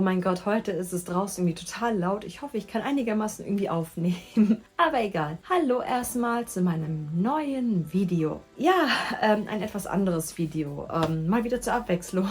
Oh mein Gott, heute ist es draußen irgendwie total laut. Ich hoffe, ich kann einigermaßen irgendwie aufnehmen. Aber egal. Hallo erstmal zu meinem neuen Video. Ja, ein etwas anderes Video. Mal wieder zur Abwechslung.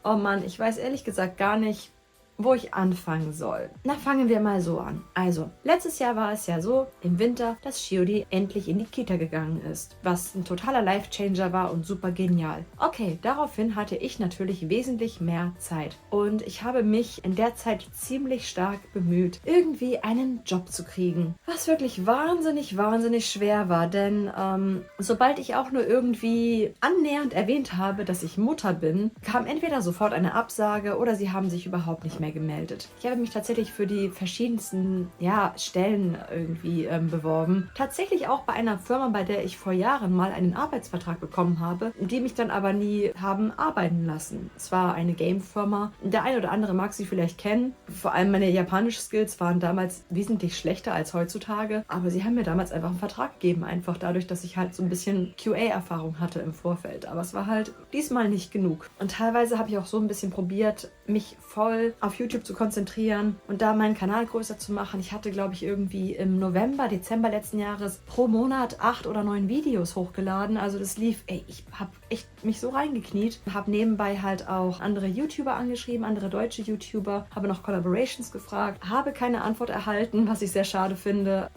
Oh Mann, ich weiß ehrlich gesagt gar nicht, wo ich anfangen soll. Na, fangen wir mal so an. Also, letztes Jahr war es ja so, im Winter, dass Shiodi endlich in die Kita gegangen ist, was ein totaler Life-Changer war und super genial. Okay, daraufhin hatte ich natürlich wesentlich mehr Zeit und ich habe mich in der Zeit ziemlich stark bemüht, irgendwie einen Job zu kriegen, was wirklich wahnsinnig, wahnsinnig schwer war, denn sobald ich auch nur irgendwie annähernd erwähnt habe, dass ich Mutter bin, kam entweder sofort eine Absage oder sie haben sich überhaupt nicht mehr gemeldet. Ich habe mich tatsächlich für die verschiedensten Stellen irgendwie beworben. Tatsächlich auch bei einer Firma, bei der ich vor Jahren mal einen Arbeitsvertrag bekommen habe, die mich dann aber nie haben arbeiten lassen. Es war eine Game-Firma. Der eine oder andere mag sie vielleicht kennen. Vor allem meine japanischen Skills waren damals wesentlich schlechter als heutzutage, aber sie haben mir damals einfach einen Vertrag gegeben, einfach dadurch, dass ich halt so ein bisschen QA-Erfahrung hatte im Vorfeld. Aber es war halt diesmal nicht genug. Und teilweise habe ich auch so ein bisschen probiert, mich voll auf YouTube zu konzentrieren und da meinen Kanal größer zu machen. Ich hatte, glaube ich, irgendwie im November, Dezember letzten Jahres pro Monat 8 oder 9 Videos hochgeladen. Also das lief, ich habe echt mich so reingekniet. Habe nebenbei halt auch andere YouTuber angeschrieben, andere deutsche YouTuber, habe noch Collaborations gefragt, habe keine Antwort erhalten, was ich sehr schade finde.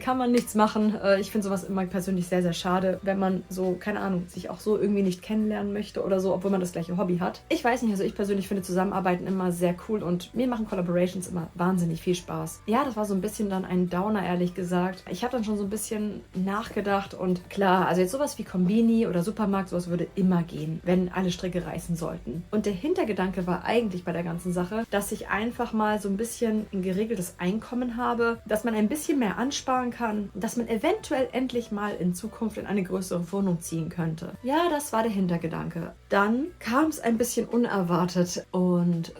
Kann man nichts machen. Ich finde sowas immer persönlich sehr, sehr schade, wenn man so, keine Ahnung, sich auch so irgendwie nicht kennenlernen möchte oder so, obwohl man das gleiche Hobby hat. Ich weiß nicht, also ich persönlich finde Zusammenarbeiten immer sehr cool und mir machen Collaborations immer wahnsinnig viel Spaß. Ja, das war so ein bisschen dann ein Downer, ehrlich gesagt. Ich habe dann schon so ein bisschen nachgedacht und klar, also jetzt sowas wie Konbini oder Supermarkt, sowas würde immer gehen, wenn alle Stricke reißen sollten. Und der Hintergedanke war eigentlich bei der ganzen Sache, dass ich einfach mal so ein bisschen ein geregeltes Einkommen habe, dass man ein bisschen mehr sparen kann, dass man eventuell endlich mal in Zukunft in eine größere Wohnung ziehen könnte. Ja, das war der Hintergedanke. Dann kam es ein bisschen unerwartet und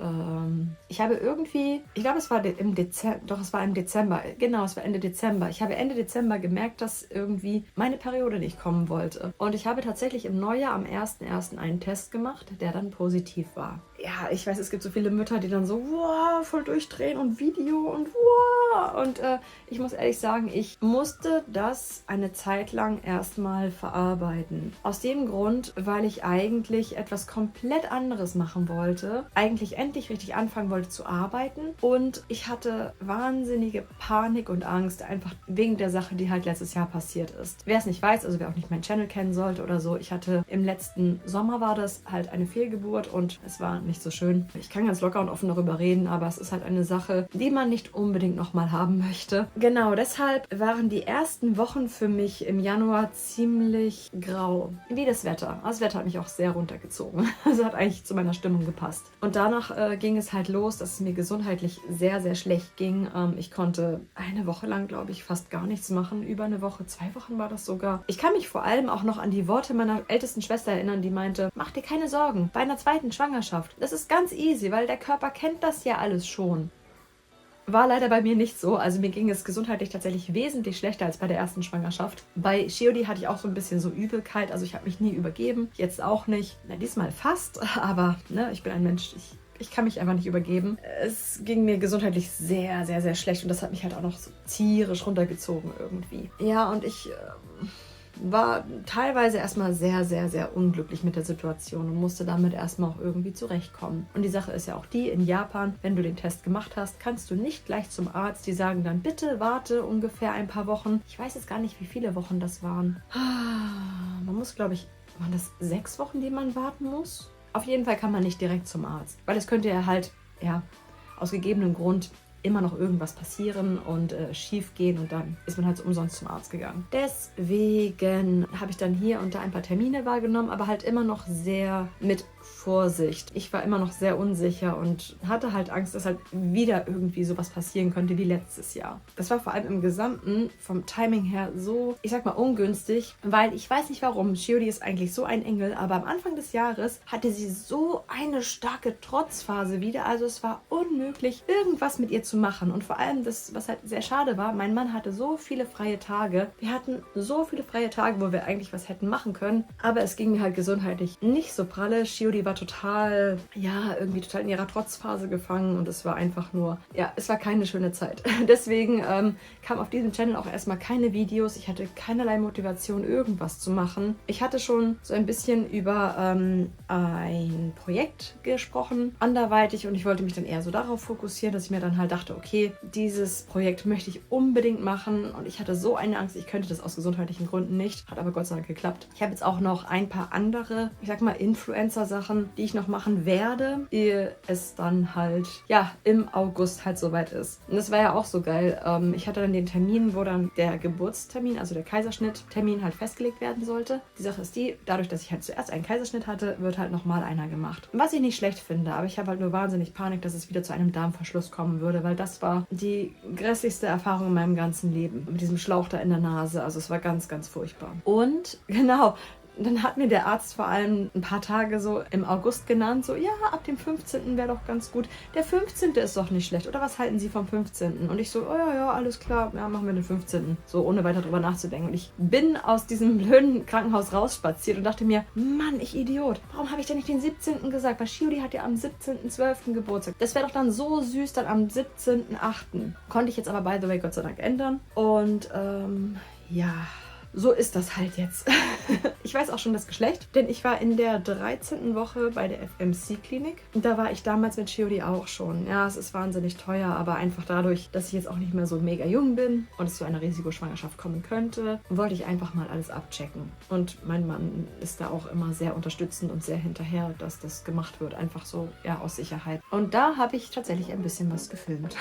ich habe irgendwie, ich glaube, es war im Dezember, doch es war im Dezember, genau, es war Ende Dezember. Ich habe Ende Dezember gemerkt, dass irgendwie meine Periode nicht kommen wollte. Und ich habe tatsächlich im Neujahr am 1.1. einen Test gemacht, der dann positiv war. Ja, ich weiß, es gibt so viele Mütter, die dann so, wow, voll durchdrehen und Video und wow. Und ich muss ehrlich sagen, ich musste das eine Zeit lang erstmal verarbeiten. Aus dem Grund, weil ich eigentlich etwas komplett anderes machen wollte. Eigentlich endlich richtig anfangen wollte zu arbeiten. Und ich hatte wahnsinnige Panik und Angst, einfach wegen der Sache, die halt letztes Jahr passiert ist. Wer es nicht weiß, also wer auch nicht meinen Channel kennen sollte oder so, ich hatte im letzten Sommer war das halt eine Fehlgeburt und es war nicht so schön. Ich kann ganz locker und offen darüber reden, aber es ist halt eine Sache, die man nicht unbedingt nochmal haben möchte. Genau, deshalb waren die ersten Wochen für mich im Januar ziemlich grau. Wie das Wetter. Das Wetter hat mich auch sehr runtergezogen. Also hat eigentlich zu meiner Stimmung gepasst. Und danach ging es halt los, dass es mir gesundheitlich sehr, sehr schlecht ging. Ich konnte eine Woche lang, glaube ich, fast gar nichts machen. Über eine Woche, 2 Wochen war das sogar. Ich kann mich vor allem auch noch an die Worte meiner ältesten Schwester erinnern, die meinte, mach dir keine Sorgen, bei einer zweiten Schwangerschaft. Das ist ganz easy, weil der Körper kennt das ja alles schon. War leider bei mir nicht so. Also mir ging es gesundheitlich tatsächlich wesentlich schlechter als bei der ersten Schwangerschaft. Bei Shiodi hatte ich auch so ein bisschen so Übelkeit. Also ich habe mich nie übergeben. Jetzt auch nicht. Na, diesmal fast. Aber ne, ich bin ein Mensch, ich kann mich einfach nicht übergeben. Es ging mir gesundheitlich sehr, sehr, sehr schlecht. Und das hat mich halt auch noch so tierisch runtergezogen irgendwie. Ja, und ich war teilweise erstmal sehr, sehr, sehr unglücklich mit der Situation und musste damit erstmal auch irgendwie zurechtkommen. Und die Sache ist ja auch die, in Japan, wenn du den Test gemacht hast, kannst du nicht gleich zum Arzt. Die sagen dann, bitte warte ungefähr ein paar Wochen. Ich weiß jetzt gar nicht, wie viele Wochen das waren. Man muss, glaube ich, waren das 6 Wochen, die man warten muss? Auf jeden Fall kann man nicht direkt zum Arzt, weil es könnte ja halt, ja, aus gegebenem Grund immer noch irgendwas passieren und schief gehen und dann ist man halt so umsonst zum Arzt gegangen. Deswegen habe ich dann hier und da ein paar Termine wahrgenommen, aber halt immer noch sehr mit Vorsicht. Ich war immer noch sehr unsicher und hatte halt Angst, dass halt wieder irgendwie sowas passieren könnte wie letztes Jahr. Das war vor allem im Gesamten vom Timing her so, ich sag mal, ungünstig, weil ich weiß nicht warum. Shiodi ist eigentlich so ein Engel, aber am Anfang des Jahres hatte sie so eine starke Trotzphase wieder. Also es war unmöglich, irgendwas mit ihr zu machen. Und vor allem das, was halt sehr schade war, mein Mann hatte so viele freie Tage. Wir hatten so viele freie Tage, wo wir eigentlich was hätten machen können. Aber es ging mir halt gesundheitlich nicht so pralle. Shiodi die war total, ja, irgendwie total in ihrer Trotzphase gefangen und es war einfach nur, ja, es war keine schöne Zeit. Deswegen kam auf diesem Channel auch erstmal keine Videos. Ich hatte keinerlei Motivation, irgendwas zu machen. Ich hatte schon so ein bisschen über ein Projekt gesprochen, anderweitig, und ich wollte mich dann eher so darauf fokussieren, dass ich mir dann halt dachte, okay, dieses Projekt möchte ich unbedingt machen, und ich hatte so eine Angst, ich könnte das aus gesundheitlichen Gründen nicht, hat aber Gott sei Dank geklappt. Ich habe jetzt auch noch ein paar andere, ich sag mal Influencer-Sachen, die ich noch machen werde, ehe es dann halt, ja, im August halt soweit ist. Und das war ja auch so geil. Ich hatte dann den Termin, wo dann der Geburtstermin, also der Kaiserschnitttermin halt festgelegt werden sollte. Die Sache ist die, dadurch, dass ich halt zuerst einen Kaiserschnitt hatte, wird halt nochmal einer gemacht. Was ich nicht schlecht finde, aber ich habe halt nur wahnsinnig Panik, dass es wieder zu einem Darmverschluss kommen würde, weil das war die grässlichste Erfahrung in meinem ganzen Leben. Mit diesem Schlauch da in der Nase. Also es war ganz, ganz furchtbar. Und genau, dann hat mir der Arzt vor allem ein paar Tage so im August genannt, so, ja, ab dem 15. wäre doch ganz gut. Der 15. ist doch nicht schlecht. Oder was halten Sie vom 15.? Und ich so, oh ja, ja, alles klar, ja, machen wir den 15. So, ohne weiter drüber nachzudenken. Und ich bin aus diesem blöden Krankenhaus rausspaziert und dachte mir, Mann, ich Idiot. Warum habe ich denn nicht den 17. gesagt? Weil Shiori hat ja am 17.12. Geburtstag. Das wäre doch dann so süß, dann am 17.8. Konnte ich jetzt aber, by the way, Gott sei Dank ändern. Und, ja, so ist das halt jetzt. Ich weiß auch schon das Geschlecht, denn ich war in der 13. Woche bei der FMC-Klinik. Und da war ich damals mit Shiori auch schon. Ja, es ist wahnsinnig teuer, aber einfach dadurch, dass ich jetzt auch nicht mehr so mega jung bin und es zu einer Risikoschwangerschaft kommen könnte, wollte ich einfach mal alles abchecken. Und mein Mann ist da auch immer sehr unterstützend und sehr hinterher, dass das gemacht wird. Einfach so, ja, aus Sicherheit. Und da habe ich tatsächlich ein bisschen was gefilmt.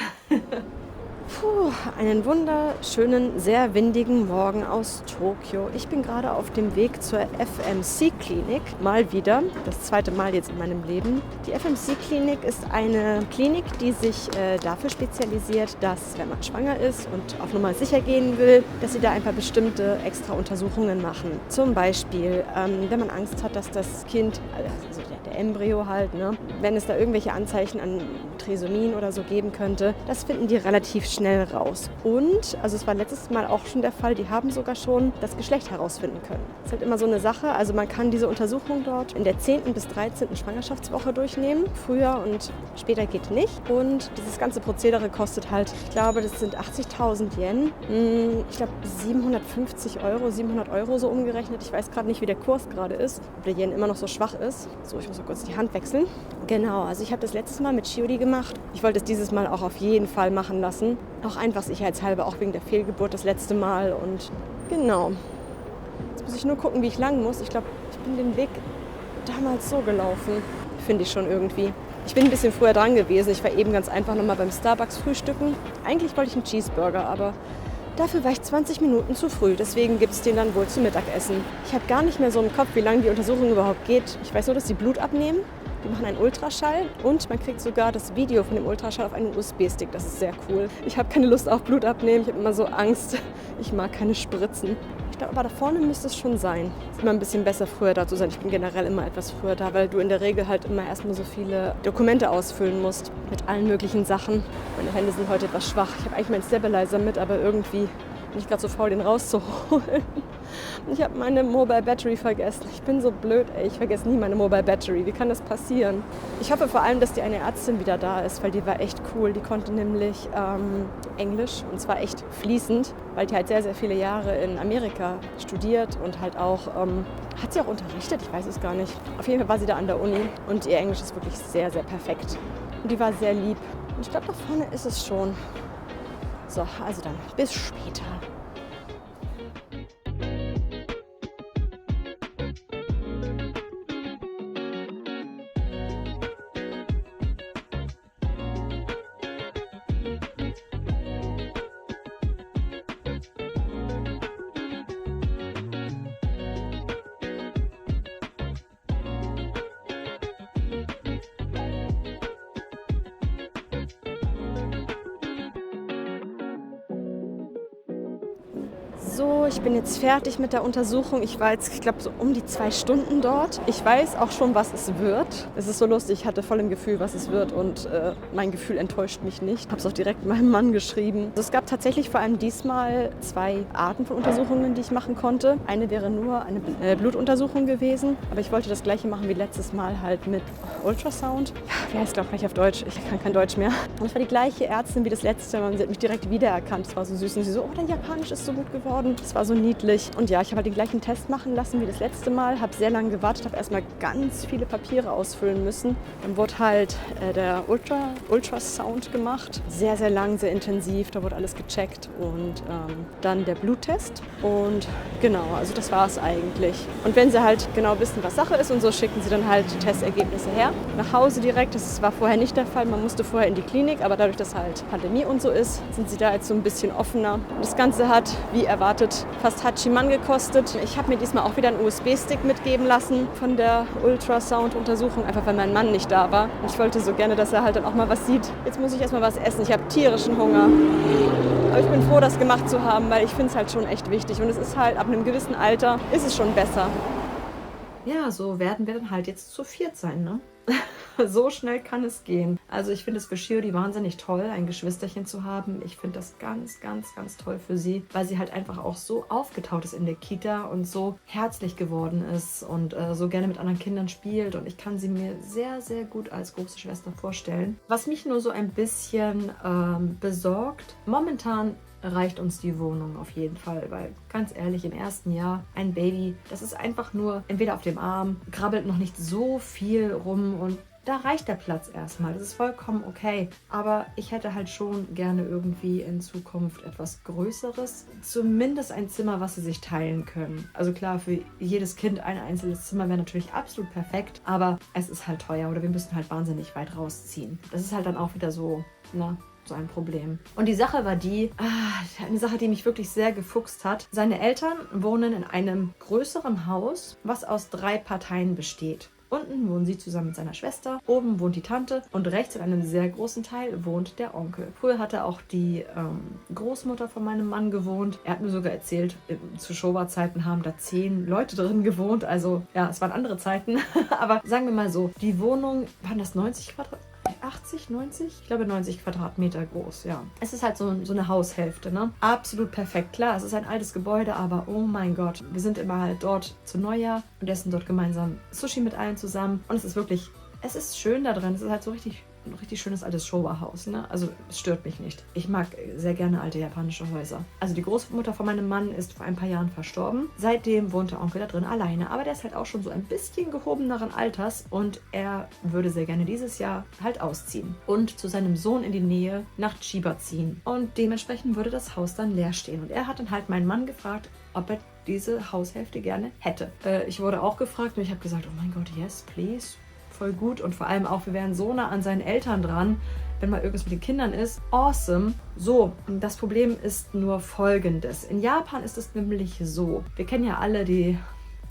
Puh, einen wunderschönen, sehr windigen Morgen aus Tokio. Ich bin gerade auf dem Weg zur FMC-Klinik. Mal wieder, das zweite Mal jetzt in meinem Leben. Die FMC-Klinik ist eine Klinik, die sich dafür spezialisiert, dass, wenn man schwanger ist und auf Nummer sicher gehen will, dass sie da ein paar bestimmte extra Untersuchungen machen. Zum Beispiel, wenn man Angst hat, dass das Kind, also der Embryo halt, ne, wenn es da irgendwelche Anzeichen an Trisomien oder so geben könnte, das finden die relativ schnell raus. Und, also es war letztes Mal auch schon der Fall, die haben sogar schon das Geschlecht herausfinden können. Das ist halt immer so eine Sache, also man kann diese Untersuchung dort in der 10. bis 13. Schwangerschaftswoche durchnehmen. Früher und später geht nicht. Und dieses ganze Prozedere kostet halt, ich glaube, das sind 80.000 Yen. Ich glaube 750 Euro, 700 Euro so umgerechnet. Ich weiß gerade nicht, wie der Kurs gerade ist, ob der Yen immer noch so schwach ist. So, ich muss mal kurz die Hand wechseln. Genau, also ich habe das letztes Mal mit Shiori gemacht. Ich wollte es dieses Mal auch auf jeden Fall machen lassen. Auch einfach sicherheitshalber, auch wegen der Fehlgeburt das letzte Mal. Und genau. Jetzt muss ich nur gucken, wie ich lang muss. Ich glaube, ich bin den Weg damals so gelaufen. Finde ich schon irgendwie. Ich bin ein bisschen früher dran gewesen. Ich war eben ganz einfach nochmal beim Starbucks frühstücken. Eigentlich wollte ich einen Cheeseburger, aber dafür war ich 20 Minuten zu früh. Deswegen gibt es den dann wohl zum Mittagessen. Ich habe gar nicht mehr so im Kopf, wie lange die Untersuchung überhaupt geht. Ich weiß nur, dass die Blut abnehmen. Die machen einen Ultraschall und man kriegt sogar das Video von dem Ultraschall auf einen USB-Stick. Das ist sehr cool. Ich habe keine Lust auf Blut abnehmen. Ich habe immer so Angst. Ich mag keine Spritzen. Ich glaube, aber da vorne müsste es schon sein. Es ist immer ein bisschen besser, früher da zu sein. Ich bin generell immer etwas früher da, weil du in der Regel halt immer erstmal so viele Dokumente ausfüllen musst mit allen möglichen Sachen. Meine Hände sind heute etwas schwach. Ich habe eigentlich meinen Stabilizer mit, aber irgendwie bin ich gerade so faul, den rauszuholen. Ich habe meine Mobile Battery vergessen. Ich bin so blöd, ey. Ich vergesse nie meine Mobile Battery. Wie kann das passieren? Ich hoffe vor allem, dass die eine Ärztin wieder da ist, weil die war echt cool. Die konnte nämlich Englisch, und zwar echt fließend, weil die halt sehr, sehr viele Jahre in Amerika studiert und halt auch, hat sie auch unterrichtet? Ich weiß es gar nicht. Auf jeden Fall war sie da an der Uni und ihr Englisch ist wirklich sehr, sehr perfekt. Und die war sehr lieb. Und ich glaube, da vorne ist es schon. So, also dann bis später. So, ich bin jetzt fertig mit der Untersuchung. Ich war jetzt, ich glaube, so um die 2 Stunden dort. Ich weiß auch schon, was es wird. Es ist so lustig, ich hatte voll im Gefühl, was es wird und mein Gefühl enttäuscht mich nicht. Ich habe es auch direkt meinem Mann geschrieben. Also es gab tatsächlich vor allem diesmal 2 Arten von Untersuchungen, die ich machen konnte. Eine wäre nur eine Blutuntersuchung gewesen, aber ich wollte das gleiche machen wie letztes Mal halt mit Ultrasound. Ja, wie heißt es, glaube ich, auf Deutsch? Ich kann kein Deutsch mehr. Und es war die gleiche Ärztin wie das letzte Mal und sie hat mich direkt wiedererkannt. Es war so süß und sie so, oh, dein Japanisch ist so gut geworden. Es war so niedlich. Und ja, ich habe halt den gleichen Test machen lassen wie das letzte Mal. Habe sehr lange gewartet, habe erstmal ganz viele Papiere ausfüllen müssen. Dann wurde halt der Ultrasound gemacht. Sehr, sehr lang, sehr intensiv. Da wurde alles gecheckt. Und dann der Bluttest. Und genau, also das war es eigentlich. Und wenn sie halt genau wissen, was Sache ist und so, schicken sie dann halt die Testergebnisse her. Nach Hause direkt. Das war vorher nicht der Fall. Man musste vorher in die Klinik. Aber dadurch, dass halt Pandemie und so ist, sind sie da jetzt so ein bisschen offener. Das Ganze hat, wie erwartet, fast Hachiman gekostet. Ich habe mir diesmal auch wieder einen USB-Stick mitgeben lassen von der Ultrasound-Untersuchung, einfach weil mein Mann nicht da war. Ich wollte so gerne, dass er halt dann auch mal was sieht. Jetzt muss ich erstmal was essen. Ich habe tierischen Hunger. Aber ich bin froh, das gemacht zu haben, weil ich finde es halt schon echt wichtig. Und es ist halt, ab einem gewissen Alter ist es schon besser. Ja, so werden wir dann halt jetzt zu 4 sein, ne? So schnell kann es gehen. Also ich finde es für Shiori wahnsinnig toll, ein Geschwisterchen zu haben. Ich finde das ganz, ganz, ganz toll für sie, weil sie halt einfach auch so aufgetaut ist in der Kita und so herzlich geworden ist und so gerne mit anderen Kindern spielt. Und ich kann sie mir sehr, sehr gut als große Schwester vorstellen. Was mich nur so ein bisschen besorgt, momentan reicht uns die Wohnung auf jeden Fall, weil ganz ehrlich, im ersten Jahr ein Baby, das ist einfach nur entweder auf dem Arm, krabbelt noch nicht so viel rum und da reicht der Platz erstmal. Das ist vollkommen okay. Aber ich hätte halt schon gerne irgendwie in Zukunft etwas Größeres. Zumindest ein Zimmer, was sie sich teilen können. Also klar, für jedes Kind ein einzelnes Zimmer wäre natürlich absolut perfekt. Aber es ist halt teuer oder wir müssen halt wahnsinnig weit rausziehen. Das ist halt dann auch wieder so, so ein Problem. Und die Sache war eine Sache, die mich wirklich sehr gefuchst hat. Seine Eltern wohnen in einem größeren Haus, was aus 3 Parteien besteht. Unten wohnen sie zusammen mit seiner Schwester, oben wohnt die Tante und rechts in einem sehr großen Teil wohnt der Onkel. Früher hatte auch die Großmutter von meinem Mann gewohnt. Er hat mir sogar erzählt, zu Showa-Zeiten haben da 10 Leute drin gewohnt. Also ja, es waren andere Zeiten. Aber sagen wir mal so, die Wohnung, waren das 90 Quadratmeter? 80, 90? Ich glaube 90 Quadratmeter groß, ja. Es ist halt so eine Haushälfte, ne? Absolut perfekt. Klar, es ist ein altes Gebäude, aber oh mein Gott, wir sind immer halt dort zu Neujahr und essen dort gemeinsam Sushi mit allen zusammen. Und es ist wirklich, es ist schön da drin. Es ist halt so ein richtig schönes altes Showa-Haus, ne? Also es stört mich nicht. Ich mag sehr gerne alte japanische Häuser. Also die Großmutter von meinem Mann ist vor ein paar Jahren verstorben. Seitdem wohnt der Onkel da drin alleine. Aber der ist halt auch schon so ein bisschen gehobeneren Alters und er würde sehr gerne dieses Jahr halt ausziehen und zu seinem Sohn in die Nähe nach Chiba ziehen. Und dementsprechend würde das Haus dann leer stehen. Und er hat dann halt meinen Mann gefragt, ob er diese Haushälfte gerne hätte. Ich wurde auch gefragt und ich habe gesagt, oh mein Gott, yes, please. Voll gut und vor allem auch, wir wären so nah an seinen Eltern dran, wenn mal irgendwas mit den Kindern ist. Awesome. So, das Problem ist nur folgendes. In Japan ist es nämlich so, wir kennen ja alle die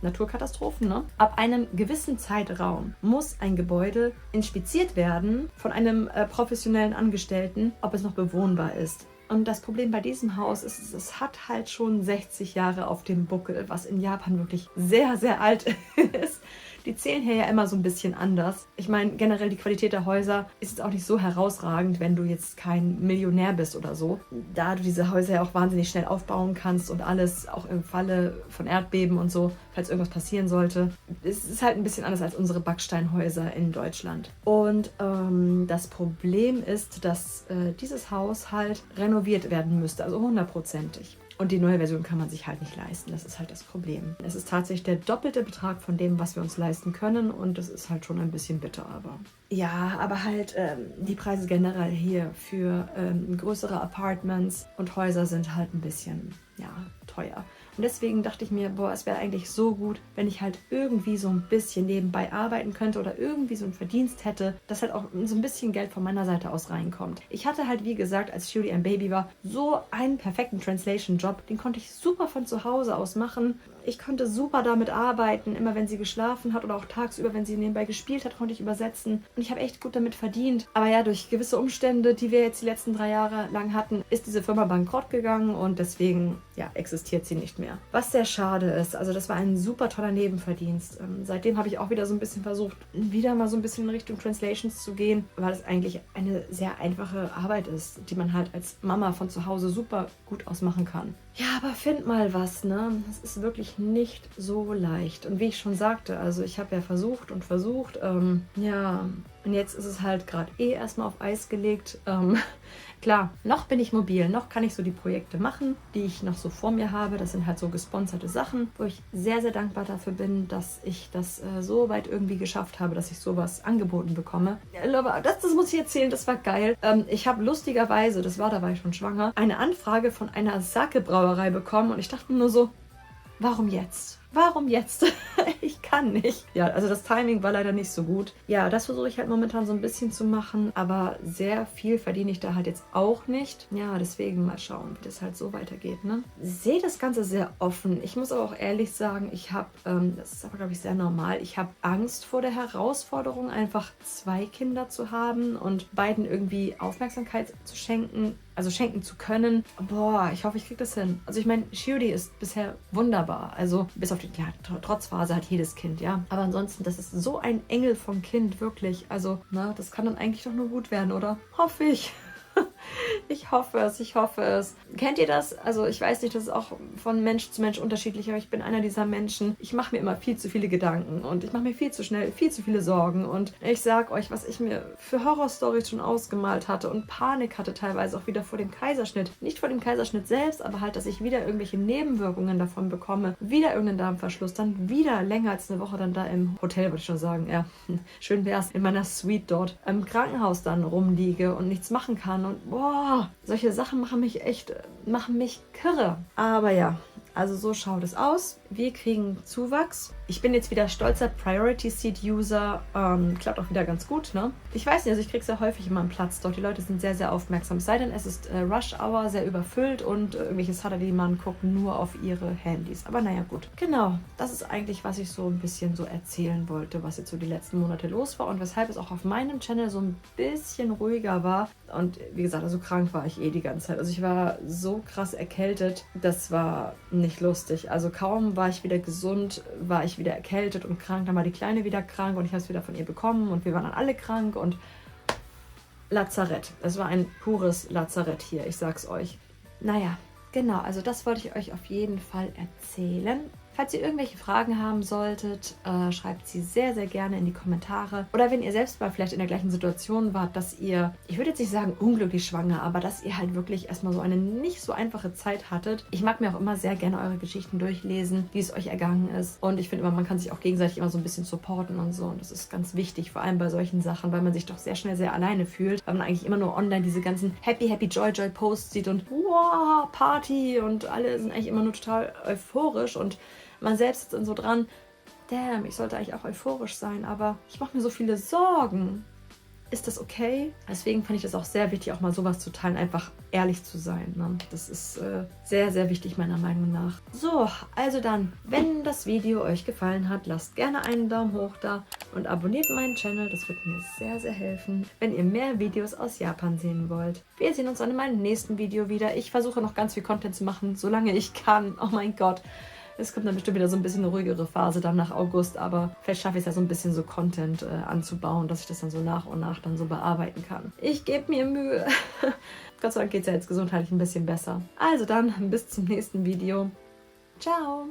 Naturkatastrophen, ne? Ab einem gewissen Zeitraum muss ein Gebäude inspiziert werden von einem professionellen Angestellten, ob es noch bewohnbar ist. Und das Problem bei diesem Haus ist, es hat halt schon 60 Jahre auf dem Buckel, was in Japan wirklich sehr, sehr alt ist. Die zählen hier ja immer so ein bisschen anders. Ich meine, generell die Qualität der Häuser ist jetzt auch nicht so herausragend, wenn du jetzt kein Millionär bist oder so. Da du diese Häuser ja auch wahnsinnig schnell aufbauen kannst und alles, auch im Falle von Erdbeben und so, falls irgendwas passieren sollte. Es ist halt ein bisschen anders als unsere Backsteinhäuser in Deutschland. Und das Problem ist, dass dieses Haus halt renoviert werden müsste, also 100%ig. Und die neue Version kann man sich halt nicht leisten. Das ist halt das Problem. Es ist tatsächlich der doppelte Betrag von dem, was wir uns leisten können. Und das ist halt schon ein bisschen bitter, aber... Ja, aber halt die Preise generell hier für größere Apartments und Häuser sind halt ein bisschen, ja, teuer. Und deswegen dachte ich mir, boah, es wäre eigentlich so gut, wenn ich halt irgendwie so ein bisschen nebenbei arbeiten könnte oder irgendwie so einen Verdienst hätte, dass halt auch so ein bisschen Geld von meiner Seite aus reinkommt. Ich hatte halt, wie gesagt, als Shiori ein Baby war, so einen perfekten Translation-Job. Den konnte ich super von zu Hause aus machen. ich konnte super damit arbeiten, immer wenn sie geschlafen hat oder auch tagsüber, wenn sie nebenbei gespielt hat, konnte ich übersetzen. Und ich habe echt gut damit verdient. Aber ja, durch gewisse Umstände, die wir jetzt die letzten 3 Jahre lang hatten, ist diese Firma bankrott gegangen und deswegen, ja, existiert sie nicht mehr. Was sehr schade ist. Also das war ein super toller Nebenverdienst. Seitdem habe ich auch wieder so ein bisschen versucht, wieder mal so ein bisschen in Richtung Translations zu gehen, weil es eigentlich eine sehr einfache Arbeit ist, die man halt als Mama von zu Hause super gut ausmachen kann. Ja, aber find mal was, ne? Das ist wirklich nicht so leicht. Und wie ich schon sagte, also ich habe ja versucht und versucht, ja, und jetzt ist es halt gerade erstmal auf Eis gelegt. Klar, noch bin ich mobil, noch kann ich so die Projekte machen, die ich noch so vor mir habe. Das sind halt so gesponserte Sachen, wo ich sehr, sehr dankbar dafür bin, dass ich das so weit irgendwie geschafft habe, dass ich sowas angeboten bekomme. Aber das muss ich erzählen, das war geil. Ich habe lustigerweise, da war ich schon schwanger, eine Anfrage von einer Sake-Brauerei bekommen und ich dachte mir nur so, warum jetzt? Warum jetzt? Ich kann nicht. Ja, also das Timing war leider nicht so gut. Ja, das versuche ich halt momentan so ein bisschen zu machen, aber sehr viel verdiene ich da halt jetzt auch nicht. Ja, deswegen mal schauen, wie das halt so weitergeht, ne? Sehe das Ganze sehr offen. Ich muss aber auch ehrlich sagen, ich habe, das ist aber glaube ich sehr normal, ich habe Angst vor der Herausforderung, einfach 2 Kinder zu haben und beiden irgendwie Aufmerksamkeit zu schenken. Also schenken zu können. Boah, ich hoffe, ich kriege das hin. Also ich meine, Shiori ist bisher wunderbar. Also bis auf die Trotzphase hat jedes Kind, ja. Aber ansonsten, das ist so ein Engel vom Kind, wirklich. Also, na, das kann dann eigentlich doch nur gut werden, oder? Hoffe ich. Ich hoffe es, ich hoffe es. Kennt ihr das? Also ich weiß nicht, das ist auch von Mensch zu Mensch unterschiedlich, aber ich bin einer dieser Menschen. Ich mache mir immer viel zu viele Gedanken und ich mache mir viel zu schnell viel zu viele Sorgen. Und ich sag euch, was ich mir für Horrorstories schon ausgemalt hatte und Panik hatte teilweise auch wieder vor dem Kaiserschnitt. Nicht vor dem Kaiserschnitt selbst, aber halt, dass ich wieder irgendwelche Nebenwirkungen davon bekomme. Wieder irgendeinen Darmverschluss, dann wieder länger als eine Woche dann da im Hotel, würde ich schon sagen. Ja, schön wär's, in meiner Suite dort im Krankenhaus dann rumliege und nichts machen kann. Und boah, solche Sachen machen mich kirre. Aber ja, also so schaut es aus. Wir kriegen Zuwachs. Ich bin jetzt wieder stolzer Priority Seat User. Klappt auch wieder ganz gut, ne? Ich weiß nicht, also ich kriege sehr häufig immer einen Platz dort. Die Leute sind sehr, sehr aufmerksam. Es sei denn, es ist Rush Hour, sehr überfüllt und irgendwelche Saturday-Mann gucken nur auf ihre Handys. Aber naja, gut. Genau, das ist eigentlich, was ich so ein bisschen so erzählen wollte, was jetzt so die letzten Monate los war und weshalb es auch auf meinem Channel so ein bisschen ruhiger war. Und wie gesagt, also krank war ich die ganze Zeit. Also ich war so krass erkältet, das war nicht lustig. Also kaum war ich wieder gesund, war ich wieder erkältet und krank. Dann war die Kleine wieder krank und ich habe es wieder von ihr bekommen und wir waren dann alle krank und Lazarett. Es war ein pures Lazarett hier, ich sag's euch. Naja, genau, also das wollte ich euch auf jeden Fall erzählen. Falls ihr irgendwelche Fragen haben solltet, schreibt sie sehr, sehr gerne in die Kommentare. Oder wenn ihr selbst mal vielleicht in der gleichen Situation wart, dass ihr, ich würde jetzt nicht sagen unglücklich schwanger, aber dass ihr halt wirklich erstmal so eine nicht so einfache Zeit hattet. Ich mag mir auch immer sehr gerne eure Geschichten durchlesen, wie es euch ergangen ist. Und ich finde immer, man kann sich auch gegenseitig immer so ein bisschen supporten und so. Und das ist ganz wichtig, vor allem bei solchen Sachen, weil man sich doch sehr schnell sehr alleine fühlt, weil man eigentlich immer nur online diese ganzen Happy, Happy, Joy, Joy Posts sieht und wow, Party und alle sind eigentlich immer nur total euphorisch und man selbst sitzt dann so dran, damn, ich sollte eigentlich auch euphorisch sein, aber ich mache mir so viele Sorgen. Ist das okay? Deswegen fand ich das auch sehr wichtig, auch mal sowas zu teilen, einfach ehrlich zu sein. Ne? Das ist sehr, sehr wichtig meiner Meinung nach. So, also dann, wenn das Video euch gefallen hat, lasst gerne einen Daumen hoch da und abonniert meinen Channel. Das wird mir sehr, sehr helfen, wenn ihr mehr Videos aus Japan sehen wollt. Wir sehen uns dann in meinem nächsten Video wieder. Ich versuche noch ganz viel Content zu machen, solange ich kann. Oh mein Gott. Es kommt dann bestimmt wieder so ein bisschen eine ruhigere Phase dann nach August, aber vielleicht schaffe ich es ja so ein bisschen so Content anzubauen, dass ich das dann so nach und nach dann so bearbeiten kann. Ich gebe mir Mühe. Gott sei Dank geht es ja jetzt gesundheitlich ein bisschen besser. Also dann, bis zum nächsten Video. Ciao!